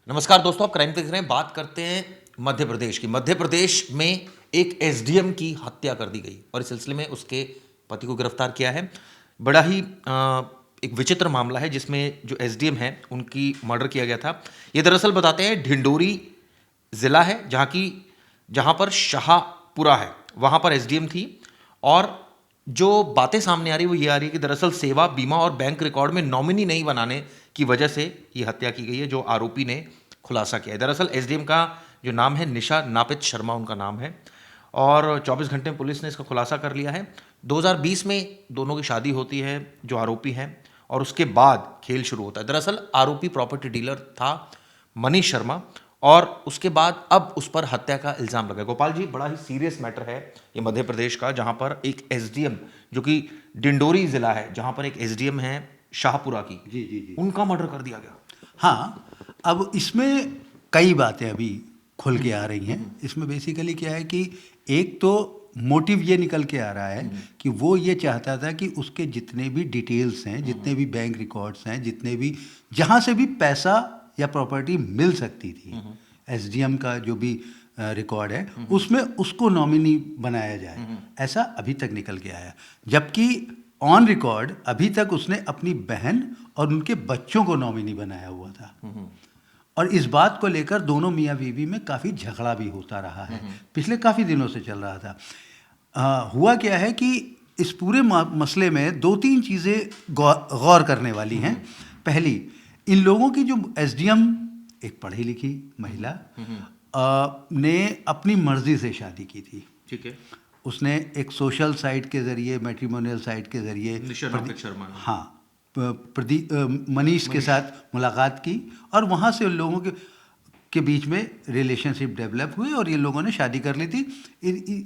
नमस्कार दोस्तों, आप क्राइम देख रहे हैं। बात करते हैं मध्य प्रदेश की। मध्य प्रदेश में एक एसडीएम की हत्या कर दी गई और इस सिलसिले में उसके पति को गिरफ्तार किया है। बड़ा ही एक विचित्र मामला है जिसमें जो एसडीएम है उनकी मर्डर किया गया था। ये दरअसल बताते हैं ढिंडोरी ज़िला है जहाँ पर शाहपुरा है, वहाँ पर एसडीएम थी। और जो बातें सामने आ रही है वो ये आ रही है कि दरअसल सेवा बीमा और बैंक रिकॉर्ड में नॉमिनी नहीं बनाने की वजह से ये हत्या की गई है, जो आरोपी ने खुलासा किया है। दरअसल एसडीएम का जो नाम है निशा नापित शर्मा उनका नाम है और 24 घंटे में पुलिस ने इसका खुलासा कर लिया है। 2020 में दोनों की शादी होती है जो आरोपी हैं और उसके बाद खेल शुरू होता है। दरअसल आरोपी प्रॉपर्टी डीलर था मनीष शर्मा और उसके बाद अब उस पर हत्या का इल्ज़ाम लगा। गोपाल जी, बड़ा ही सीरियस मैटर है ये मध्य प्रदेश का, जहां पर एक एसडीएम जो कि डिंडोरी ज़िला है, जहां पर एक एसडीएम है शाहपुरा की, जी जी जी उनका मर्डर कर दिया गया। हाँ, अब इसमें कई बातें अभी खुल के आ रही हैं। इसमें बेसिकली क्या है कि एक तो मोटिव ये निकल के आ रहा है कि वो ये चाहता था कि उसके जितने भी डिटेल्स हैं, जितने भी बैंक रिकॉर्ड्स हैं, जितने भी जहाँ से भी पैसा या प्रॉपर्टी मिल सकती थी, एसडीएम का जो भी रिकॉर्ड है उसमें उसको नॉमिनी बनाया जाए, ऐसा अभी तक निकल के आया। जबकि ऑन रिकॉर्ड अभी तक उसने अपनी बहन और उनके बच्चों को नॉमिनी बनाया हुआ था। और इस बात को लेकर दोनों मियाँ बीवी में काफ़ी झगड़ा भी होता रहा है, पिछले काफ़ी दिनों से चल रहा था। हुआ क्या है कि इस पूरे मसले में दो तीन चीज़ें गौर करने वाली हैं। पहली, इन लोगों की जो एसडीएम एक पढ़ी लिखी महिला ने अपनी मर्जी से शादी की थी। ठीक है। उसने एक सोशल साइट के ज़रिए, मैट्रिमोनियल साइट के ज़रिए निशा नापित शर्मा ने। हाँ, मनीष के साथ मुलाकात की और वहाँ से उन लोगों के बीच में रिलेशनशिप डेवलप हुई और ये लोगों ने शादी कर ली थी।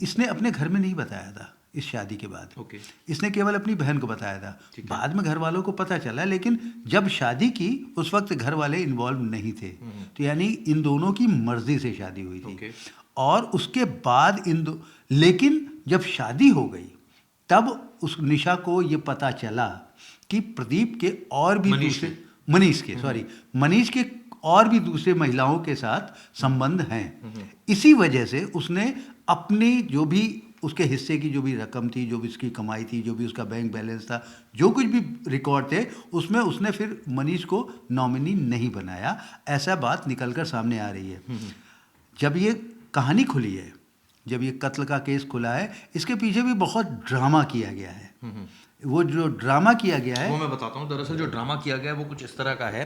इसने अपने घर में नहीं बताया था इस शादी के बाद। ओके। इसने केवल अपनी बहन को बताया था। बाद में घर वालों को पता चला, लेकिन जब शादी की उस वक्त घर वाले इन्वॉल्व नहीं थे। तो यानी इन दोनों की मर्जी से शादी हुई थी। ओके। और उसके बाद लेकिन जब शादी हो गई तब उस निशा को ये पता चला कि प्रदीप के और भी मनीष के और भी दूसरे महिलाओं के साथ संबंध हैं। इसी वजह से उसने अपनी जो भी उसके हिस्से की जो भी रकम थी, जो भी उसकी कमाई थी, जो भी उसका बैंक बैलेंस था, जो कुछ भी रिकॉर्ड थे, उसमें उसने फिर मनीष को नॉमिनी नहीं बनाया। ऐसा बात निकलकर सामने आ रही है। जब ये कहानी खुली है, जब ये कत्ल का केस खुला है, इसके पीछे भी बहुत ड्रामा किया गया है। वो जो ड्रामा किया गया है वो मैं बताता हूँ। दरअसल जो ड्रामा किया गया है वो कुछ इस तरह का है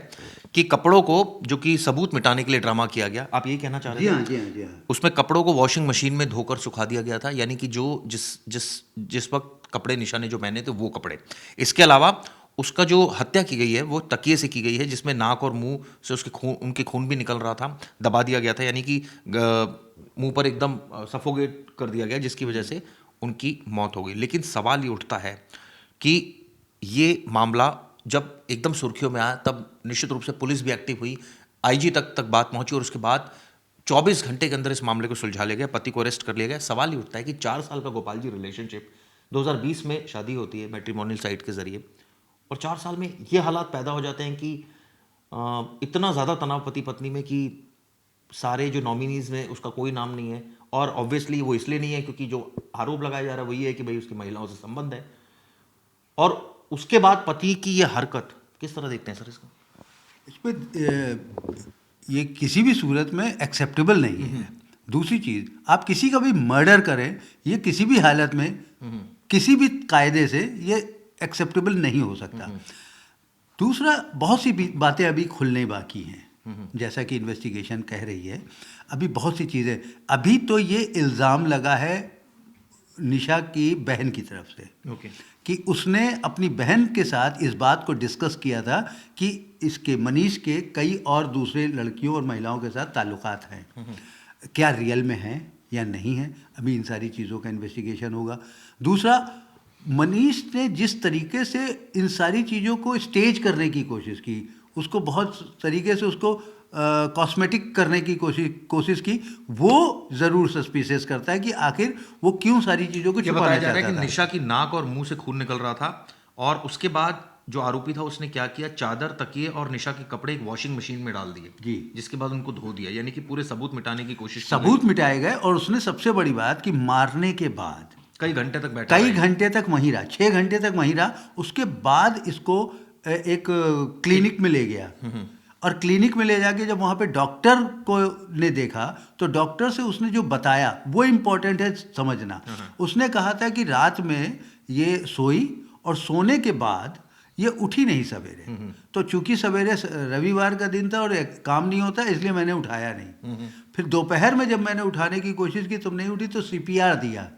कि कपड़ों को जो कि सबूत मिटाने के लिए ड्रामा किया गया। आप यही कहना चाह रहे जी थे? हाँ, जी हाँ, जी हाँ। उसमें कपड़ों को वॉशिंग मशीन में धोकर सुखा दिया गया था, यानी कि जो जिस जिस जिस वक्त कपड़े निशा ने जो पहने थे वो कपड़े। इसके अलावा उसका जो हत्या की गई है वो तकिए से की गई है, जिसमें नाक और मुंह से उनके खून भी निकल रहा था, दबा दिया गया था, यानी कि मुंह पर एकदम सफोकेट कर दिया गया, जिसकी वजह से उनकी मौत हो गई। लेकिन सवाल ये उठता है कि ये मामला जब एकदम सुर्खियों में आया तब निश्चित रूप से पुलिस भी एक्टिव हुई, आईजी तक बात पहुंची और उसके बाद 24 घंटे के अंदर इस मामले को सुलझा लिया गया, पति को अरेस्ट कर लिया गया। सवाल ये उठता है कि 4 साल का गोपाल जी रिलेशनशिप, 2020 में शादी होती है मैट्रिमोनियल साइट के जरिए, और 4 साल में ये हालात पैदा हो जाते हैं कि इतना ज़्यादा तनाव पति पत्नी में कि सारे जो नॉमिनीज़ में उसका कोई नाम नहीं है। और ऑब्वियसली वो इसलिए नहीं है क्योंकि जो आरोप लगाया जा रहा है वही है कि भाई उसकी महिलाओं से संबंध है। और उसके बाद पति की ये हरकत किस तरह देखते हैं सर इसको? इसमें ये किसी भी सूरत में एक्सेप्टेबल नहीं है। दूसरी चीज़, आप किसी का भी मर्डर करें, ये किसी भी हालत में किसी भी कायदे से ये एक्सेप्टेबल नहीं हो सकता। दूसरा, बहुत सी बातें अभी खुलने बाकी हैं, जैसा कि इन्वेस्टिगेशन कह रही है। अभी बहुत सी चीज़ें, अभी तो ये इल्ज़ाम लगा है निशा की बहन की तरफ से कि उसने अपनी बहन के साथ इस बात को डिस्कस किया था कि इसके मनीष के कई और दूसरे लड़कियों और महिलाओं के साथ ताल्लुकात हैं। क्या रियल में हैं या नहीं हैं, अभी इन सारी चीज़ों का इन्वेस्टिगेशन होगा। दूसरा, मनीष ने जिस तरीके से इन सारी चीज़ों को स्टेज करने की कोशिश की, उसको बहुत तरीके से उसको कॉस्मेटिक करने की कोशिश की, वो ज़रूर सस्पिशियस करता है कि आखिर वो क्यों सारी चीज़ों को छुपाना चाहता था। बताया जा रहा है कि निशा की नाक और मुंह से खून निकल रहा था और उसके बाद जो आरोपी था उसने क्या किया, चादर, तकिए और निशा के कपड़े एक वॉशिंग मशीन में डाल दिए जी। जिसके बाद उनको धो दिया, यानी कि पूरे सबूत मिटाने की कोशिश की सबूत मिटाए गए। और उसने सबसे बड़ी बात कि मारने के बाद गई। कई घंटे तक बैठा कई रहा। घंटे तक वहीं रहा, 6 घंटे तक वहीं रहा। उसके बाद इसको एक क्लिनिक में ले गया, और क्लिनिक में ले जाके जब वहाँ पे डॉक्टर को ने देखा तो डॉक्टर से उसने जो बताया वो इम्पोर्टेंट है समझना। उसने कहा था कि रात में ये सोई और सोने के बाद ये उठी नहीं सवेरे, तो चूंकि सवेरे रविवार का दिन था और काम नहीं होता इसलिए मैंने उठाया नहीं। फिर दोपहर में जब मैंने उठाने की कोशिश की तुम नहीं उठी तो सीपीआर दिया।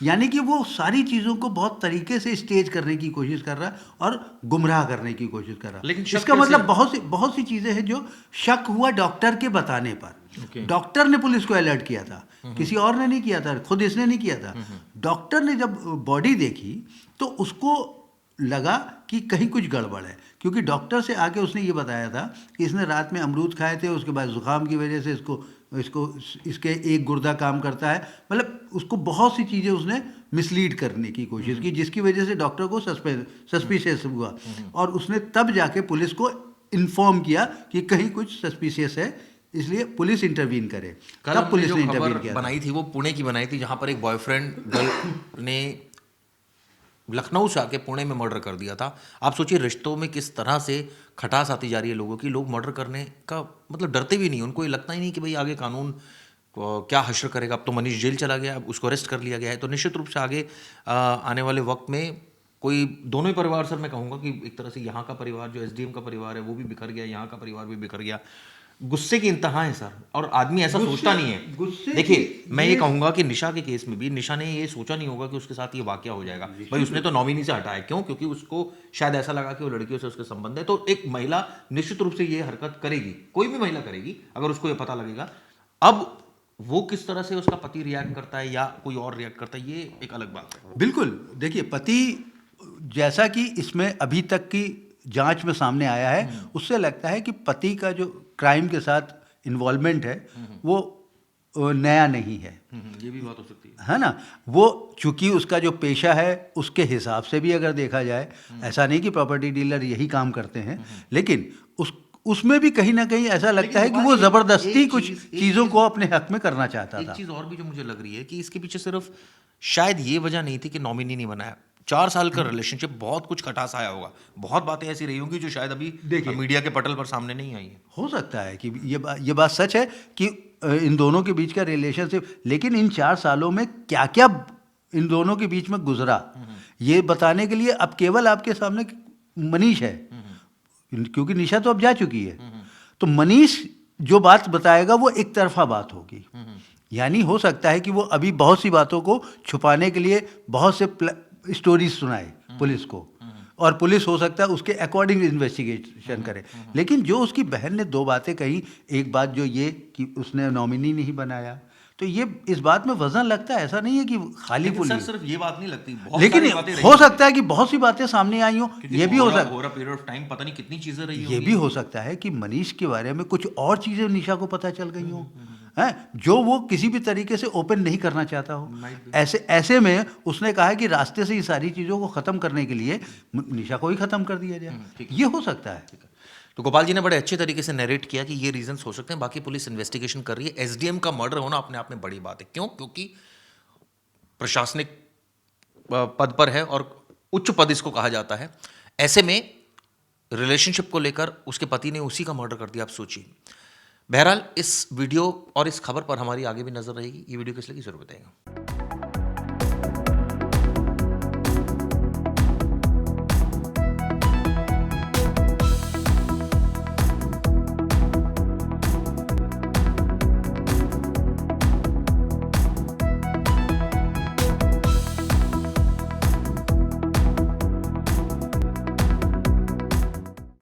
यानी कि वो सारी चीज़ों को बहुत तरीके से स्टेज करने की कोशिश कर रहा है और गुमराह करने की कोशिश कर रहा है। लेकिन शक इसका कैसे? मतलब बहुत सी चीज़ें हैं जो शक हुआ डॉक्टर के बताने पर। डॉक्टर ने पुलिस को अलर्ट किया था, किसी और ने नहीं किया था, खुद इसने नहीं किया था। डॉक्टर ने जब बॉडी देखी तो उसको लगा कि कहीं कुछ गड़बड़ है, क्योंकि डॉक्टर से आके उसने ये बताया था कि इसने रात में अमरूद खाए थे, उसके बाद जुकाम की वजह से इसके एक गुर्दा काम करता है। मतलब उसको बहुत सी चीज़ें उसने मिसलीड करने की कोशिश की, जिसकी वजह से डॉक्टर को सस्पिशियस हुआ, और उसने तब जाके पुलिस को इन्फॉर्म किया कि कहीं कुछ सस्पिशियस है, इसलिए पुलिस इंटरवीन करे। तब पुलिस ने इंटरवीन किया। बनाई थी वो पुणे की बनाई थी, जहां पर एक बॉयफ्रेंड गर्ल ने लखनऊ से आके पुणे में मर्डर कर दिया था। आप सोचिए रिश्तों में किस तरह से खटास आती जा रही है लोगों की। लोग मर्डर करने का मतलब डरते भी नहीं, उनको ये लगता ही नहीं कि भाई आगे कानून क्या हश्र करेगा। अब तो मनीष जेल चला गया, अब उसको अरेस्ट कर लिया गया है, तो निश्चित रूप से आगे आने वाले वक्त में कोई दोनों ही परिवार, सर मैं कहूँगा कि एक तरह से यहाँ का परिवार जो एसडीएम का परिवार है वो भी बिखर गया, यहाँ का परिवार भी बिखर गया। गुस्से की इंतहा है सर, और आदमी ऐसा सोचता नहीं है। देखिए मैं ये कहूंगा कि निशा के केस में भी निशा ने ये सोचा नहीं होगा कि उसके साथ ये वाकया हो जाएगा। भाई उसने तो नॉमिनी से हटाया, क्यों? क्योंकि उसको शायद ऐसा लगा कि वो लड़कियों से उसके संबंध है। तो एक महिला निश्चित रूप से ये हरकत करेगी, कोई भी महिला करेगी अगर उसको ये पता लगेगा। अब वो किस तरह से उसका पति रिएक्ट करता है या कोई और रिएक्ट करता है, ये एक अलग बात है। बिल्कुल, देखिए पति, जैसा कि इसमें अभी तक की जांच में सामने आया है, उससे लगता है कि पति का जो क्राइम के साथ इन्वॉल्वमेंट है वो नया नहीं है। ये भी बात हो सकती है ना। वो चूंकि उसका जो पेशा है उसके हिसाब से भी अगर देखा जाए, ऐसा नहीं कि प्रॉपर्टी डीलर यही काम करते हैं, लेकिन उसमें भी कहीं ना कहीं ऐसा लगता है कि वो जबरदस्ती कुछ चीज़ों को अपने हक में करना चाहता था। एक चीज़ और भी जो मुझे लग रही है कि इसके पीछे सिर्फ शायद ये वजह नहीं थी कि नॉमिनी नहीं बनाया। 4 साल का रिलेशनशिप, बहुत कुछ खटास आया होगा, बहुत बातें ऐसी रही होंगी जो शायद अभी मीडिया के पटल पर सामने नहीं आई है। हो सकता है कि ये बात सच है कि इन दोनों के बीच का रिलेशनशिप, लेकिन इन 4 सालों में क्या क्या इन दोनों के बीच में गुजरा, ये बताने के लिए अब केवल आपके सामने मनीष है, क्योंकि निशा तो अब जा चुकी है। तो मनीष जो बात बताएगा वो एक तरफा बात होगी। यानी हो सकता है कि वो अभी बहुत सी बातों को छुपाने के लिए बहुत से स्टोरीज सुनाए पुलिस को, और पुलिस हो सकता है उसके अकॉर्डिंग इन्वेस्टिगेशन करे। लेकिन जो उसकी बहन ने 2 बातें कही, एक बात जो ये कि उसने नॉमिनी नहीं बनाया, तो ये इस बात में वजन लगता है। ऐसा नहीं है कि खाली पुलिस, सिर्फ ये बात नहीं लगती, लेकिन हो सकता है कि बहुत सी बातें सामने आई हो। ये भी हो सकता है, पीरियड ऑफ टाइम पता नहीं कितनी चीजें रही, ये भी हो सकता है कि मनीष के बारे में कुछ और चीजें निशा को पता चल गई हो, हैं, जो वो किसी भी तरीके से ओपन नहीं करना चाहता हो। ऐसे में उसने कहा है कि रास्ते से ये सारी चीज़ों को ख़त्म करने के लिए निशा को ही ख़त्म कर दिया जाए। ये हो सकता है। तो गोपाल जी ने बड़े अच्छे तरीके से नरेट किया कि ये रीजंस हो सकते हैं। बाकी पुलिस इन्वेस्टिगेशन कर रही है। एसडीएम का मर्डर होना अपने आप में बड़ी बात है। क्यों? क्योंकि प्रशासनिक पद पर है और उच्च पद इसको कहा जाता है। ऐसे में रिलेशनशिप को लेकर उसके पति ने उसी का मर्डर कर दिया। आप सोचिए। बहरहाल इस वीडियो और इस खबर पर हमारी आगे भी नजर रहेगी। ये वीडियो किस लगी जरूर बताइएगा।